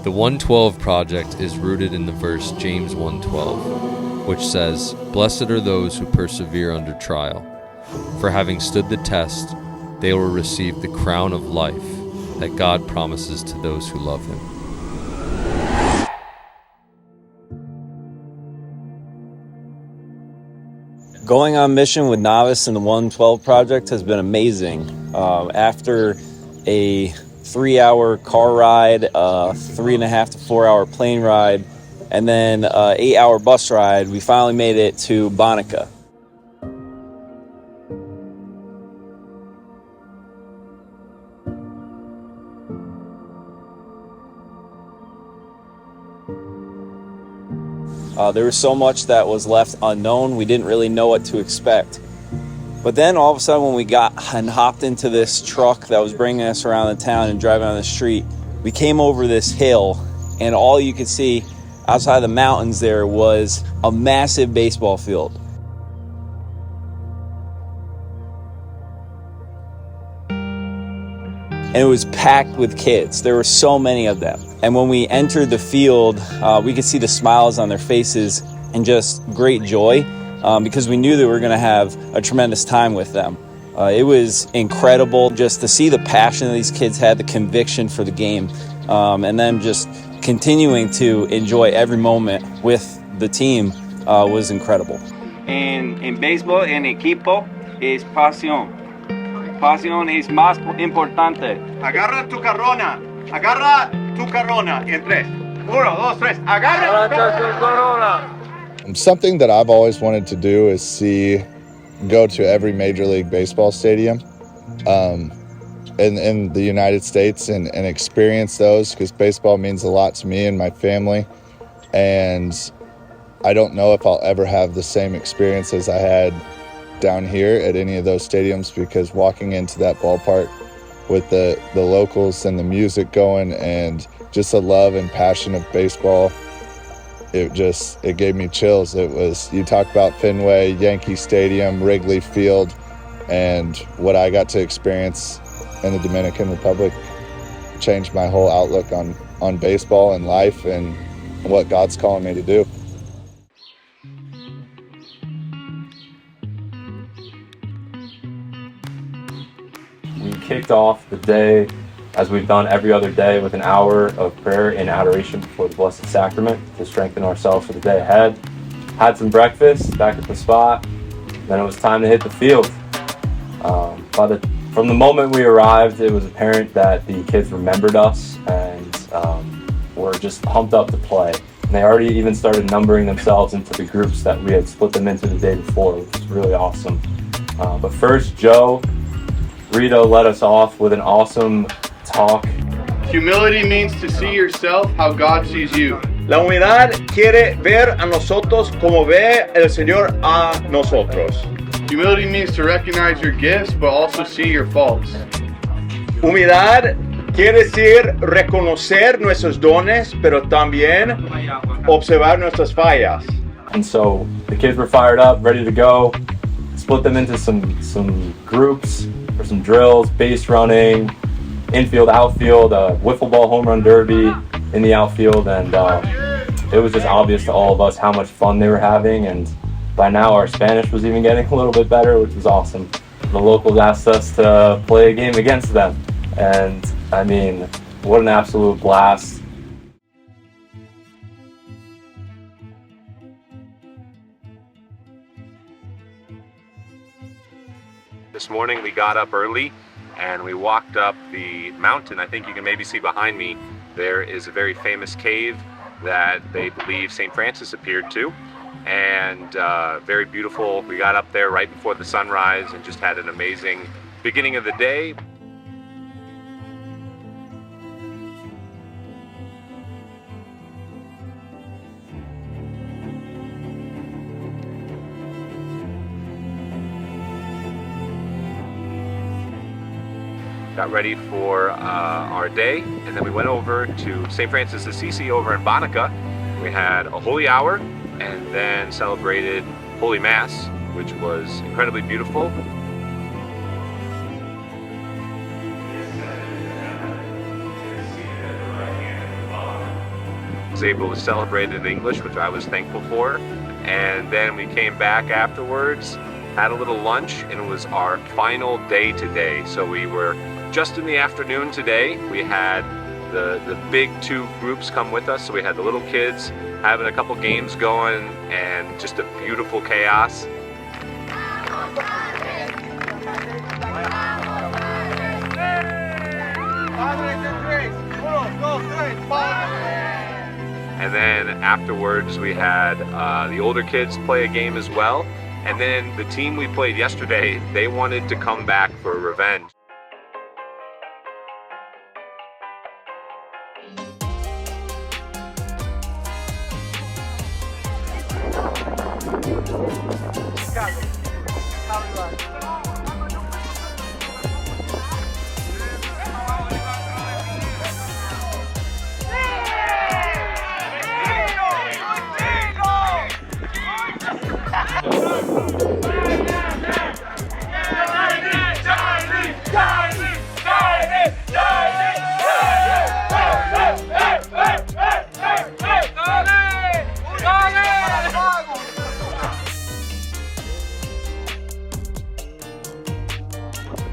The 112 Project is rooted in the verse James 1:12, which says, "Blessed are those who persevere under trial, for having stood the test, they will receive the crown of life that God promises to those who love Him." Going on mission with NOVUS and the 112 Project has been amazing. After a 3-hour car ride, 3.5 to 4 hour plane ride, and then 8-hour bus ride, we finally made it to Bonica. There was so much that was left unknown. We didn't really know what to expect. But then all of a sudden when we got and hopped into this truck that was bringing us around the town and driving on the street, we came over this hill and all you could see outside the mountains there was a massive baseball field. And it was packed with kids. There were so many of them. And when we entered the field, we could see the smiles on their faces and just great joy because we knew that we were going to have a tremendous time with them. It was incredible just to see the passion that these kids had, the conviction for the game, and them just continuing to enjoy every moment with the team was incredible. En béisbol, en equipo, es pasión. Pasión es más importante. Agarra tu carrona. Agarra tu carrona. En 3. 1, 2, 3. Agarra tu carrona. Something that I've always wanted to do is go to every Major League Baseball stadium in the United States and experience those, because baseball means a lot to me and my family. And I don't know if I'll ever have the same experience as I had down here at any of those stadiums, because walking into that ballpark with the locals and the music going and just the love and passion of baseball, it gave me chills. You talk about Fenway, Yankee Stadium, Wrigley Field, and what I got to experience in the Dominican Republic changed my whole outlook on baseball and life and what God's calling me to do. We kicked off the day, as we've done every other day, with an hour of prayer and adoration before the Blessed Sacrament to strengthen ourselves for the day ahead. Had some breakfast back at the spot, then it was time to hit the field. From the moment we arrived, it was apparent that the kids remembered us and were just pumped up to play. And they already even started numbering themselves into the groups that we had split them into the day before, which was really awesome. But first, Joe Rito led us off with an awesome talk. Humility means to see yourself how God sees you. La humildad quiere ver a nosotros como ve el Señor a nosotros. Humility means to recognize your gifts, but also see your faults. Humildad quiere decir reconocer nuestros dones, pero también observar nuestras fallas. And so the kids were fired up, ready to go. Split them into some groups for some drills, base running, infield, outfield, wiffle ball home run derby in the outfield, and it was just obvious to all of us how much fun they were having, and by now our Spanish was even getting a little bit better, which was awesome. The locals asked us to play a game against them, and I mean, what an absolute blast. This morning we got up early and we walked up the mountain. I think you can maybe see behind me, there is a very famous cave that they believe St. Francis appeared to, and very beautiful. We got up there right before the sunrise and just had an amazing beginning of the day. Got ready for our day, and then we went over to St. Francis Assisi over in Bonica. We had a holy hour and then celebrated Holy Mass, which was incredibly beautiful. was able to celebrate in English, which I was thankful for. And then we came back afterwards, had a little lunch, and it was our final day today. So we were just in the afternoon today. We had the big two groups come with us. So we had the little kids having a couple games going and just a beautiful chaos. And then afterwards we had the older kids play a game as well. And then the team we played yesterday, they wanted to come back for revenge.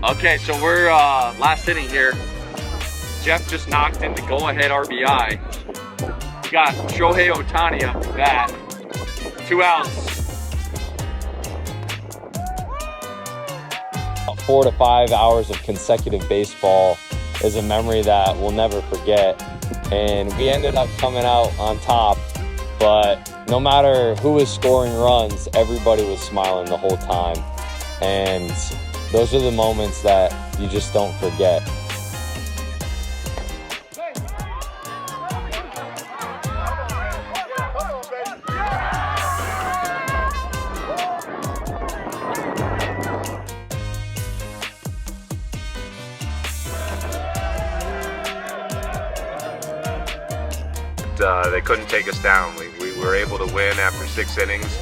Okay, so we're last inning here. Jeff just knocked in the go-ahead RBI. We got Shohei Ohtani up to bat. 2 outs. 4 to 5 hours of consecutive baseball is a memory that we'll never forget. And we ended up coming out on top, but no matter who was scoring runs, everybody was smiling the whole time. And those are the moments that you just don't forget. They couldn't take us down. We were able to win after 6 innings.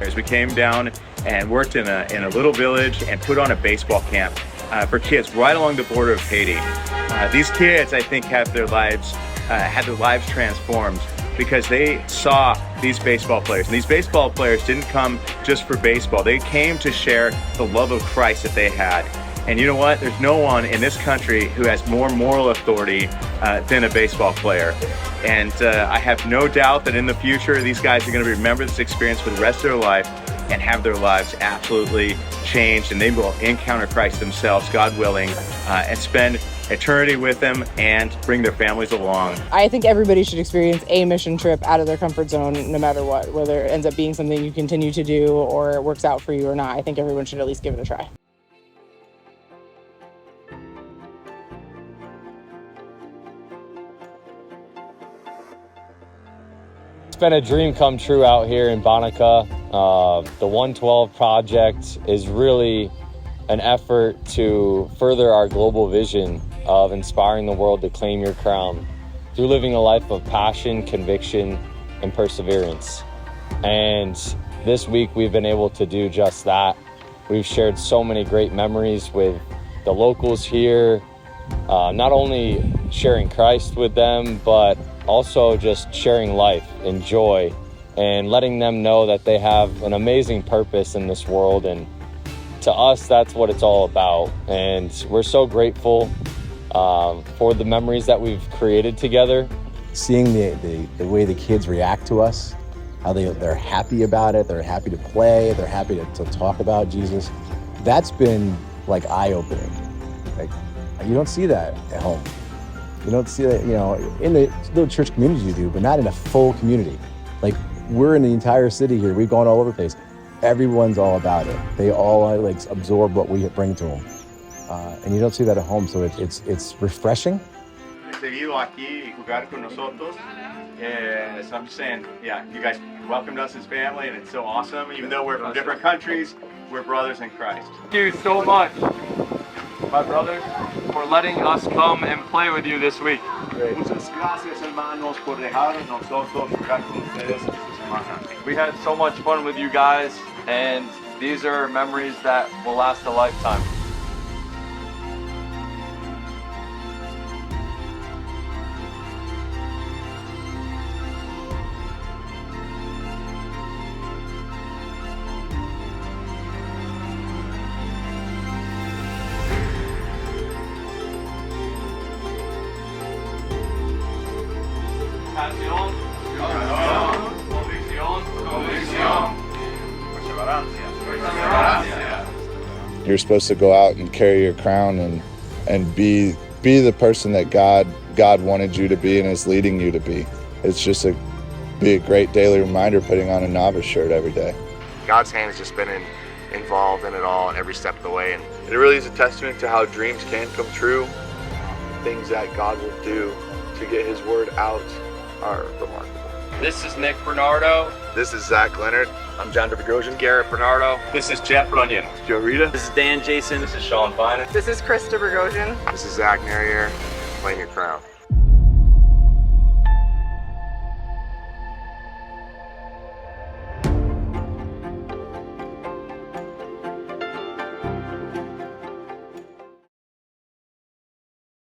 As we came down and worked in a little village and put on a baseball camp for kids right along the border of Haiti. These kids, I think, had their lives transformed because they saw these baseball players. And these baseball players didn't come just for baseball. They came to share the love of Christ that they had. And you know what? There's no one in this country who has more moral authority than a baseball player. And I have no doubt that in the future, these guys are going to remember this experience for the rest of their life and have their lives absolutely changed. And they will encounter Christ themselves, God willing, and spend eternity with them and bring their families along. I think everybody should experience a mission trip out of their comfort zone, no matter what, whether it ends up being something you continue to do or it works out for you or not. I think everyone should at least give it a try. It's been a dream come true out here in Bonica. The 112 project is really an effort to further our global vision of inspiring the world to claim your crown through living a life of passion, conviction, and perseverance. And this week we've been able to do just that. We've shared so many great memories with the locals here, not only sharing Christ with them, but also just sharing life and joy and letting them know that they have an amazing purpose in this world. And to us, that's what it's all about. And we're so grateful for the memories that we've created together. Seeing the way the kids react to us, how they're happy about it, they're happy to play, they're happy to talk about Jesus, that's been like eye-opening. Like, you don't see that at home. You don't see that, in the little church community you do, but not in a full community. Like, we're in the entire city here, we've gone all over the place. Everyone's all about it. They all absorb what we bring to them. And you don't see that at home, so it's refreshing. Seguido aquí y jugar con nosotros. So I'm just saying, yeah, you guys welcomed us as family, and it's so awesome. Even though we're from different countries, we're brothers in Christ. Thank you so much, my brothers, for letting us come and play with you this week. Muchas gracias, hermanos, por dejar nosotros jugar con ustedes esta semana. We had so much fun with you guys, and these are memories that will last a lifetime. Pasión, convicción, perseverancia. You're supposed to go out and carry your crown and be the person that God wanted you to be and is leading you to be. It's just be a great daily reminder putting on a novice shirt every day. God's hand has just been involved in it all every step of the way, and it really is a testament to how dreams can come true. Things that God will do to get His word out are remarkable. This is Nick Bernardo. This is Zach Leonard. I'm John Bogosian. Garrett Bernardo. This is Jeff Runyon. Joe Rita. This is Dan Jason. This is Sean Fine. This is Krista Bogosian. This is Zach Nerrier. Claim your crown.